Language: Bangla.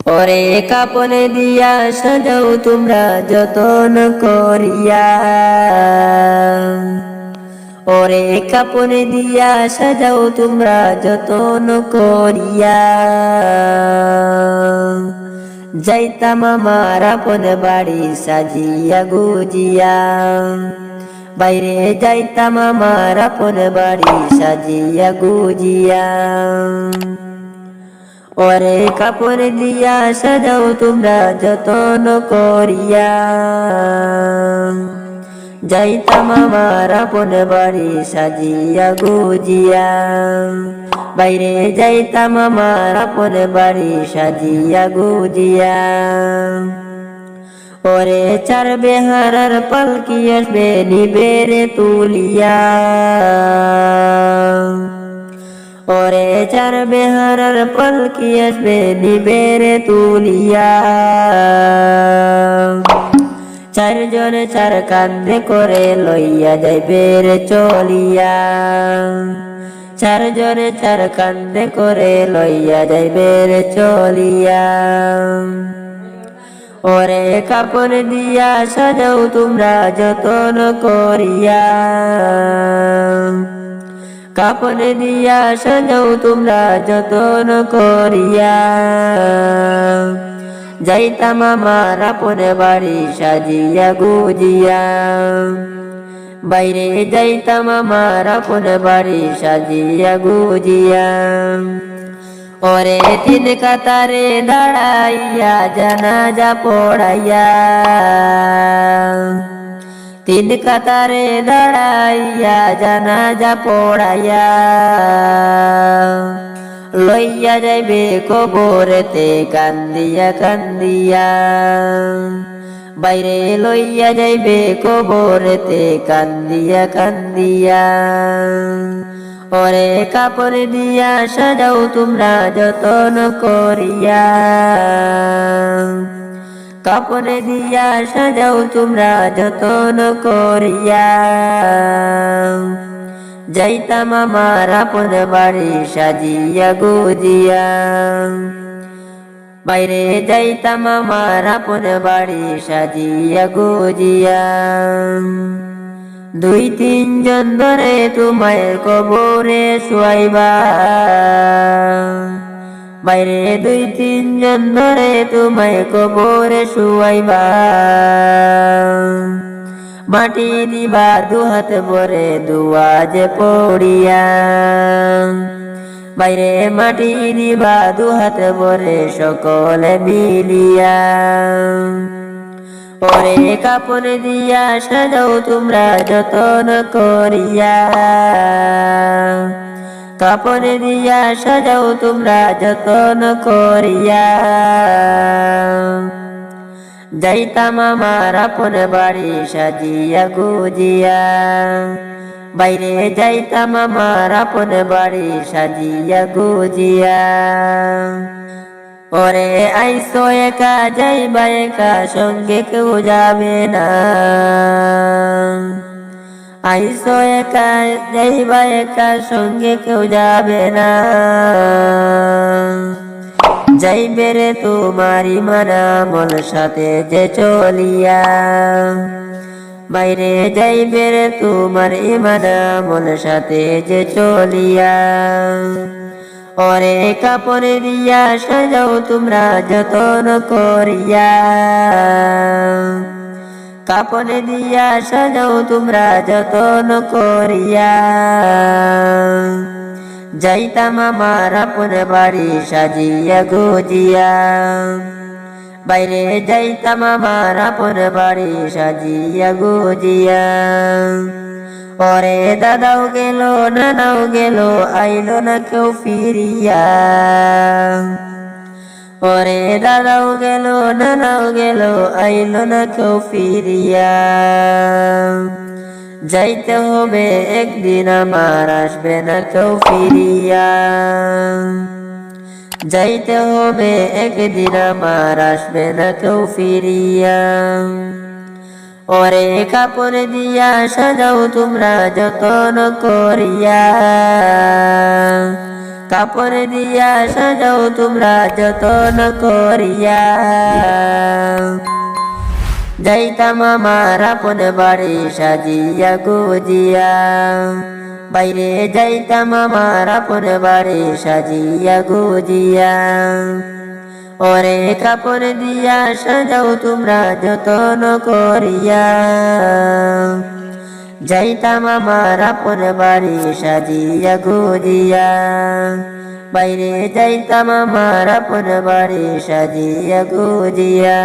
ওরে কাপন দিয়া সাজাও তোমরা যতন করিয়া, ওরে কাপন দিয়া সাজাও তোমরা যতন করিয়া। যাইতাম আমার আপন বাড়ি সাজিয়া গুজিয়া, বাইরে যাইতাম আমার আপন বাড়ি সাজিয়া গুজিয়া। ওরে কাপড় দিয়া সাজাও তোমরা যতন করিয়া, যাইতাম আমার আপন বাড়ি সাজিয়া গুজিয়া, বাইরে যাইতাম আমার আপন বাড়ি সাজিয়া গুজিয়া। ওরে চার বেহারার পালকি আসবে নিবেরে তুলিয়া, ওরে চার বেহারার পালকি আসবে নিবেরে তুলিয়া। চারজন চার কান্দে করে লইয়া যাইবে রে চলিয়া, চারজন চার কান্দে করে লইয়া যাইবে রে চলিয়া। ওরে কাপড় দিয়া সাজাও তোমরা যতন করিয়া, কাপড় দিয়া সাজাও তোমরা যতন করিয়া। যাইতাম আমার আপন বাড়ি সাজিয়া গুজিয়া, বাইরে যাইতাম আমার আপন বাড়ি সাজিয়া গুজিয়া। ওরে তিন কাতারে দাঁড়াইয়া জানাজা পড়াইয়া, তিন কাতারে দাঁড়াইয়া জানাজা পড়াইয়া। লইয়া যাইবে কবরেতে কান্দিয়া কান্দিয়া, বাইরে লইয়া যাইবে কবরেতে কান্দিয়া কান্দিয়া। ওরে কাপড় দিয়া সাজাও তোমরা যতন করিয়া, কাপড় দিয়া সাজাও তোমরা যতন করিয়া। যাইতাম আমার আপন বাড়ি সাজিয়া গুজিয়া, বাইরে যাইতাম আমার আপন বাড়ি সাজিয়া গুজিয়া। দুই তিনজন ধরে তোমায় কবরে শুয়াইবা, বাইরে দুই তিনজন ধরে তোমায় কবরে শুয়াইবা। মাটি দিবা দুহাত ভরে দুয়া যে পড়িয়া, বাইরে মাটি দিবা দুহাত ভরে সকলে মিলিয়া। ওরে কাপড় দিয়া সাজাও তোমরা যতন করিয়া, কাপড় দিয়া সাজাও তোমরা যতন করিয়া। যাইতাম আমার আপন বাড়ি সাজিয়া গুজিয়া, বাইরে যাইতাম আমার আপন বাড়ি সাজিয়া গুজিয়া। ওরে আইসো একা যাইবা একা সঙ্গে কেউ যাবে না, আইসো একা যাইবা একা সঙ্গে কেউ যাবে না। যাইবে রে তোমার ইমান আমল সাথে যে চলিয়া, বাইরে যাইবে রে তোমার ইমান আমল সাথে যে চলিয়া। ওরে কাপড় দিয়া সাজাও তোমরা যতন করিয়া, কাপড় দিয়া সাজাও তোমরা যতন করিয়া। যাইতাম আমার আপন বাড়ি সাজিয়া গুজিয়া, বাইরে যাইতাম আমার আপন বাড়ি সাজিয়া গুজিয়া। ওরে দাদাও গেল নানাও গেল আইলো না কেউ ফিরিয়া, ওরে দাদাও গেল নানাও গেল আইলো না কেউ ফিরিয়া। যাইতে হবে একদিন আমার আসবে না কেউ ফিরিয়া, যাইতে হবে একদিন আমার আসবে না কেউ ফিরিয়া। ওরে কাপড় দিয়া সাজাও তোমরা যতন করিয়া, কাপড় দিয়া সাজাও তোমরা যতন করিয়া। যাইতাম আমার আপন বাড়ি সাজিয়া গুজিয়া, বাইরে যাইতাম আমার আপন বাড়ি সাজিয়া গুজিয়া। ওরে কাপড় দিয়া সাজাও তোমরা যতন করিয়া, যাইতাম আমার আপন বাড়ি সাজিয়া গুজিয়া, বাইরে যাইতাম আমার আপন বাড়ি সাজিয়া গুজিয়া।